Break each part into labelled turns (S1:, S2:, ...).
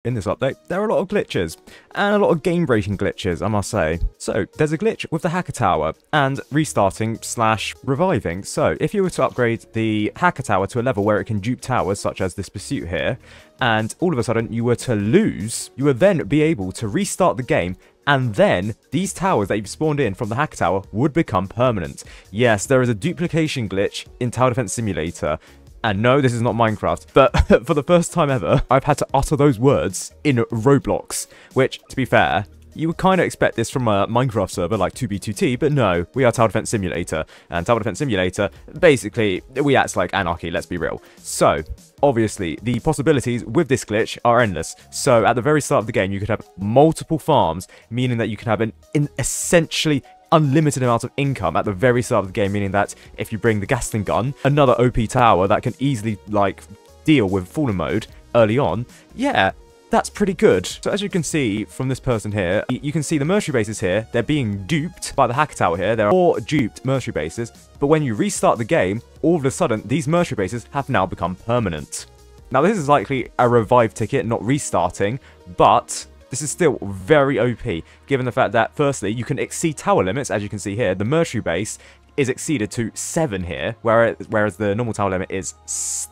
S1: In this update, there are a lot of glitches, and a lot of game-breaking glitches, I must say. So, there's a glitch with the Hacker Tower, and restarting/reviving. So, if you were to upgrade the Hacker Tower to a level where it can dupe towers, such as this pursuit here, and all of a sudden you were to lose, you would then be able to restart the game, and then these towers that you've spawned in from the Hacker Tower would become permanent. Yes, there is a duplication glitch in Tower Defense Simulator. And no, this is not Minecraft, but for the first time ever, I've had to utter those words in Roblox, which, to be fair, you would kind of expect this from a Minecraft server like 2B2T, but no, we are Tower Defense Simulator, and Tower Defense Simulator, basically, we act like anarchy, let's be real. So, obviously, the possibilities with this glitch are endless. So, at the very start of the game, you could have multiple farms, meaning that you could have an essentially unlimited amount of income at the very start of the game, meaning that if you bring the Gatling gun, another OP tower that can easily, like, deal with Fallen mode early on, yeah, that's pretty good. So as you can see from this person here, you can see the mercenary bases here, they're being duped by the Hacker Tower here. There are 4 duped mercenary bases, but when you restart the game, all of a sudden, these mercenary bases have now become permanent. Now, this is likely a revive ticket, not restarting, but this is still very OP, given the fact that, firstly, you can exceed tower limits, as you can see here. The mercenary base is exceeded to 7 here, whereas the normal tower limit is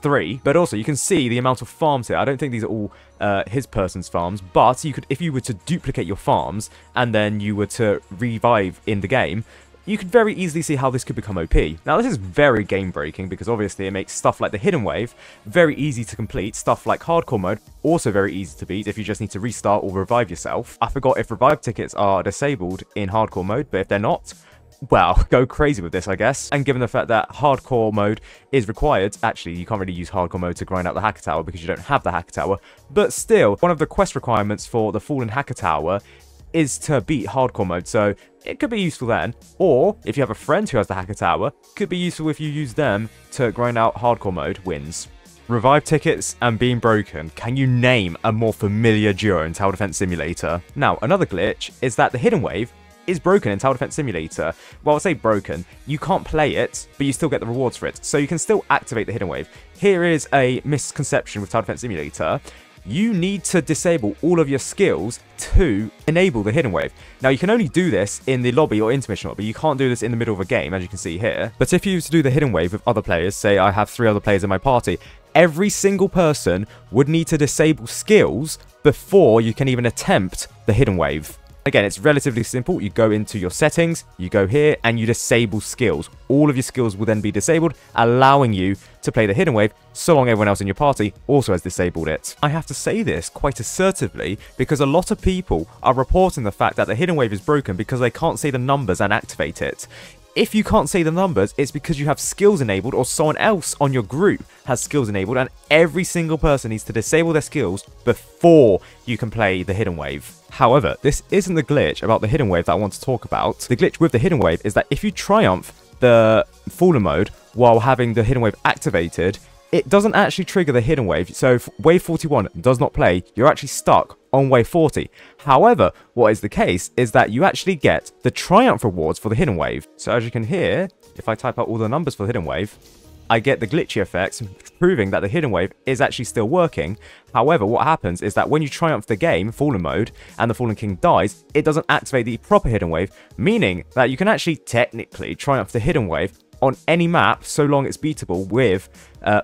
S1: 3. But also, you can see the amount of farms here. I don't think these are all his person's farms, but you could, if you were to duplicate your farms, and then you were to revive in the game, you could very easily see how this could become OP. Now, this is very game-breaking because obviously it makes stuff like the Hidden Wave very easy to complete. Stuff like Hardcore Mode also very easy to beat if you just need to restart or revive yourself. I forgot if revive tickets are disabled in Hardcore Mode, but if they're not, well, go crazy with this, I guess. And given the fact that Hardcore Mode is required, actually, you can't really use Hardcore Mode to grind out the Hacker Tower because you don't have the Hacker Tower, but still, one of the quest requirements for the Fallen Hacker Tower is to beat Hardcore Mode, so it could be useful then. Or, if you have a friend who has the Hacker Tower, could be useful if you use them to grind out Hardcore Mode wins. Revive tickets and being broken. Can you name a more familiar duo in Tower Defense Simulator? Now, another glitch is that the Hidden Wave is broken in Tower Defense Simulator. Well, I'll say broken. You can't play it, but you still get the rewards for it. So you can still activate the Hidden Wave. Here is a misconception with Tower Defense Simulator. You need to disable all of your skills to enable the Hidden Wave. Now, you can only do this in the lobby or intermission lobby. You can't do this in the middle of a game, as you can see here. But if you use to do the Hidden Wave with other players, say I have 3 other players in my party, every single person would need to disable skills before you can even attempt the Hidden Wave. Again, it's relatively simple. You go into your settings, you go here, and you disable skills. All of your skills will then be disabled, allowing you to play the Hidden Wave, so long everyone else in your party also has disabled it. I have to say this quite assertively, because a lot of people are reporting the fact that the Hidden Wave is broken because they can't say the numbers and activate it. If you can't say the numbers, it's because you have skills enabled or someone else on your group has skills enabled, and every single person needs to disable their skills before you can play the Hidden Wave. However, this isn't the glitch about the Hidden Wave that I want to talk about. The glitch with the Hidden Wave is that if you triumph the Fallen mode while having the Hidden Wave activated, it doesn't actually trigger the Hidden Wave. So if wave 41 does not play, you're actually stuck on wave 40. However, what is the case is that you actually get the triumph rewards for the Hidden Wave. So as you can hear, if I type out all the numbers for the Hidden Wave, I get the glitchy effects, proving that the Hidden Wave is actually still working. However, what happens is that when you triumph the game, Fallen mode, and the Fallen King dies, it doesn't activate the proper Hidden Wave, meaning that you can actually technically triumph the Hidden Wave on any map, so long it's beatable with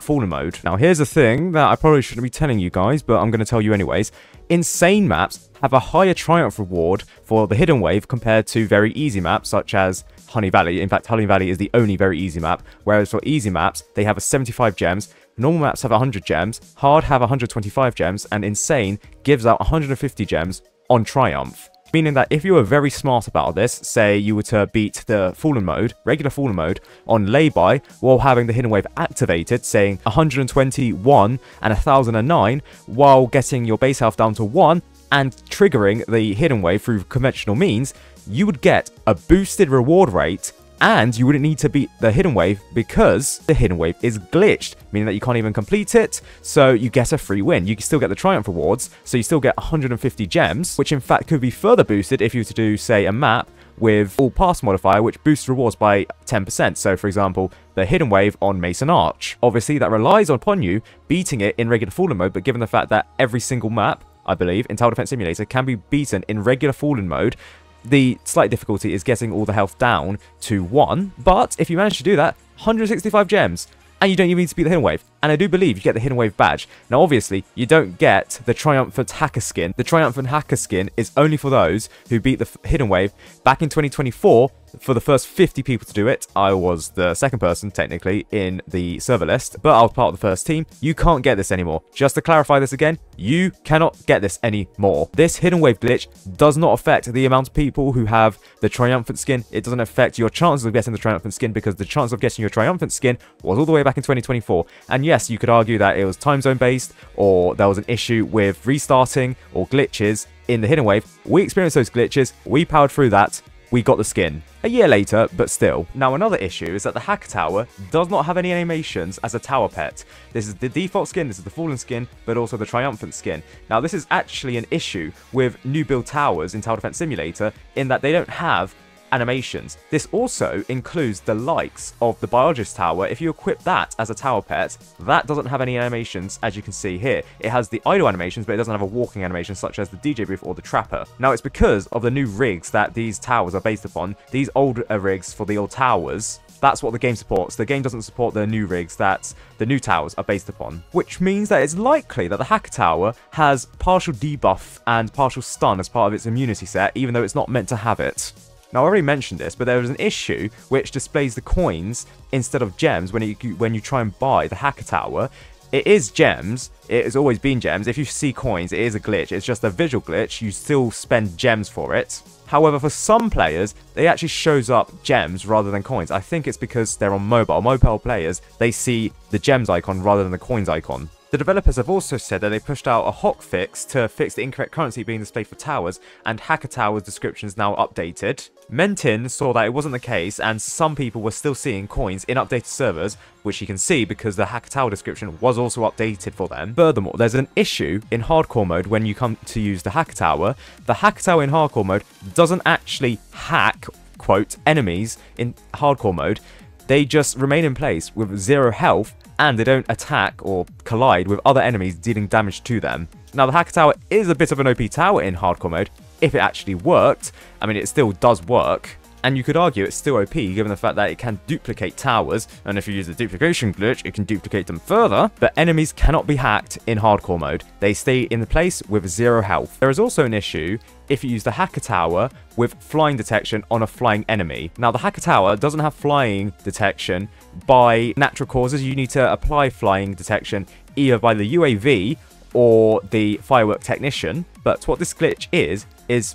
S1: Fallen mode. Now, here's a thing that I probably shouldn't be telling you guys, but I'm going to tell you anyways. Insane maps have a higher triumph reward for the Hidden Wave compared to very easy maps, such as Honey Valley. In fact, Honey Valley is the only very easy map, whereas for easy maps, they have a 75 gems, normal maps have 100 gems, hard have 125 gems, and Insane gives out 150 gems on Triumph. Meaning that if you were very smart about this, say you were to beat the Fallen mode, regular Fallen mode, on lay-by, while having the Hidden Wave activated, saying 121 and 1009, while getting your base health down to 1, and triggering the Hidden Wave through conventional means, you would get a boosted reward rate, and you wouldn't need to beat the Hidden Wave because the Hidden Wave is glitched, meaning that you can't even complete it, so you get a free win. You can still get the Triumph rewards, so you still get 150 gems, which in fact could be further boosted if you were to do, say, a map with all pass modifier, which boosts rewards by 10%. So, for example, the Hidden Wave on Mason Arch. Obviously, that relies upon you beating it in regular Fallen mode, but given the fact that every single map I believe, in Tower Defense Simulator can be beaten in regular Fallen mode. The slight difficulty is getting all the health down to 1, but if you manage to do that, 165 gems. And you don't even need to beat the Hidden Wave. And I do believe you get the Hidden Wave badge. Now, obviously, you don't get the Triumphant Hacker skin. The Triumphant Hacker skin is only for those who beat the Hidden Wave back in 2024. For the first 50 people to do it, I was the second person, technically, in the server list, but I was part of the first team. You can't get this anymore. Just to clarify this again, you cannot get this anymore. This Hidden Wave glitch does not affect the amount of people who have the Triumphant skin. It doesn't affect your chances of getting the Triumphant skin, because the chance of getting your Triumphant skin was all the way back in 2024. And yes, you could argue that it was time zone based, or there was an issue with restarting or glitches in the Hidden Wave. We experienced those glitches. We powered through that. We got the skin. A year later, but still. Now, another issue is that the Hacker Tower does not have any animations as a tower pet. This is the default skin, this is the Fallen skin, but also the Triumphant skin. Now, this is actually an issue with new build towers in Tower Defense Simulator, in that they don't have animations. This also includes the likes of the Biologist Tower. If you equip that as a tower pet, that doesn't have any animations, as you can see here. It has the idle animations, but it doesn't have a walking animation such as the DJ booth or the Trapper. Now, it's because of the new rigs that these towers are based upon. These old rigs for the old towers, that's what the game supports. The game doesn't support the new rigs that the new towers are based upon, which means that it's likely that the Hacker Tower has partial debuff and partial stun as part of its immunity set, even though it's not meant to have it. Now, I already mentioned this, but there was an issue which displays the coins instead of gems when you try and buy the Hacker Tower. It is gems. It has always been gems. If you see coins, it is a glitch. It's just a visual glitch. You still spend gems for it. However, for some players, it actually shows up gems rather than coins. I think it's because they're on mobile. Mobile players, they see the gems icon rather than the coins icon. The developers have also said that they pushed out a hoc fix to fix the incorrect currency being displayed for towers, and Hacker Tower's description is now updated. Mentin saw that it wasn't the case, and some people were still seeing coins in updated servers, which you can see because the Hacker Tower description was also updated for them. Furthermore, there's an issue in hardcore mode when you come to use the Hacker Tower. The Hacker Tower in hardcore mode doesn't actually hack, quote, enemies in hardcore mode. They just remain in place with 0 health, and they don't attack or collide with other enemies dealing damage to them. Now, the Hacker Tower is a bit of an OP tower in hardcore mode, if it actually worked. I mean, it still does work, and you could argue it's still OP given the fact that it can duplicate towers, and if you use the duplication glitch, it can duplicate them further, but enemies cannot be hacked in hardcore mode. They stay in place with 0 health. There is also an issue if you use the Hacker Tower with flying detection on a flying enemy. Now, the Hacker Tower doesn't have flying detection by natural causes. You need to apply flying detection either by the UAV or the firework technician. But what this glitch is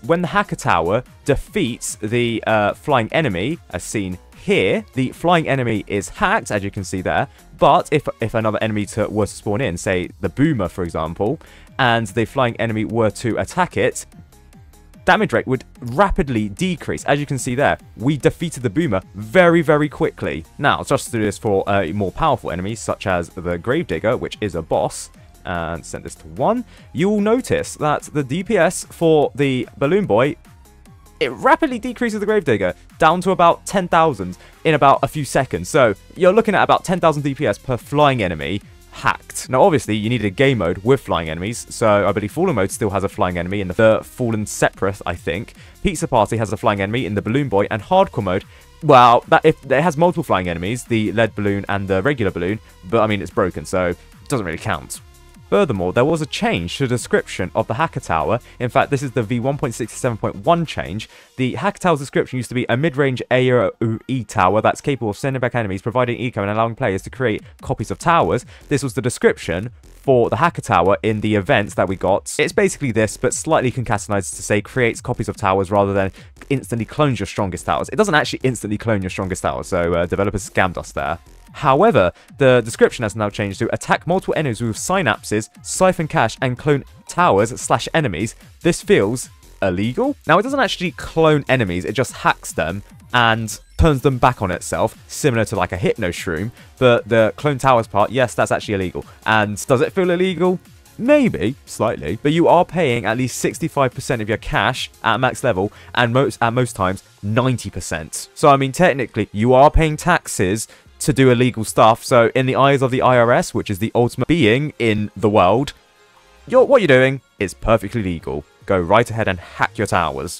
S1: when the Hacker Tower defeats the flying enemy, as seen here, the flying enemy is hacked, as you can see there. But if another enemy were to spawn in, say the Boomer, for example, and the flying enemy were to attack it, damage rate would rapidly decrease. As you can see there, we defeated the Boomer very, very quickly. Now, just to do this for more powerful enemies, such as the Gravedigger, which is a boss, and set this to 1, you will notice that the DPS for the Balloon Boy, it rapidly decreases the Gravedigger down to about 10,000 in about a few seconds. So you're looking at about 10,000 DPS per flying enemy hacked. Now, obviously, you need a game mode with flying enemies, so I believe Fallen mode still has a flying enemy in the Fallen Separate, I think. Pizza Party has a flying enemy in the Balloon Boy, and hardcore mode, well, if it has multiple flying enemies, the lead balloon and the regular balloon, but I mean, it's broken, so it doesn't really count. Furthermore, there was a change to the description of the Hacker Tower. In fact, this is the v1.67.1 change. The Hacker Tower's description used to be a mid-range AoE tower that's capable of sending back enemies, providing eco, and allowing players to create copies of towers. This was the description for the Hacker Tower in the events that we got. It's basically this, but slightly concatenated to say creates copies of towers rather than instantly clones your strongest towers. It doesn't actually instantly clone your strongest towers, so developers scammed us there. However, the description has now changed to attack multiple enemies with synapses, siphon cache, and clone towers/enemies. This feels illegal. Now, it doesn't actually clone enemies, it just hacks them and turns them back on itself, similar to like a hypno shroom. But the clone towers part, yes, that's actually illegal. And does it feel illegal? Maybe, slightly, but you are paying at least 65% of your cash at max level, and at most times 90%. So I mean, technically, you are paying taxes to do illegal stuff. So in the eyes of the IRS, which is the ultimate being in the world, what you're doing It's perfectly legal. Go right ahead and hack your towers.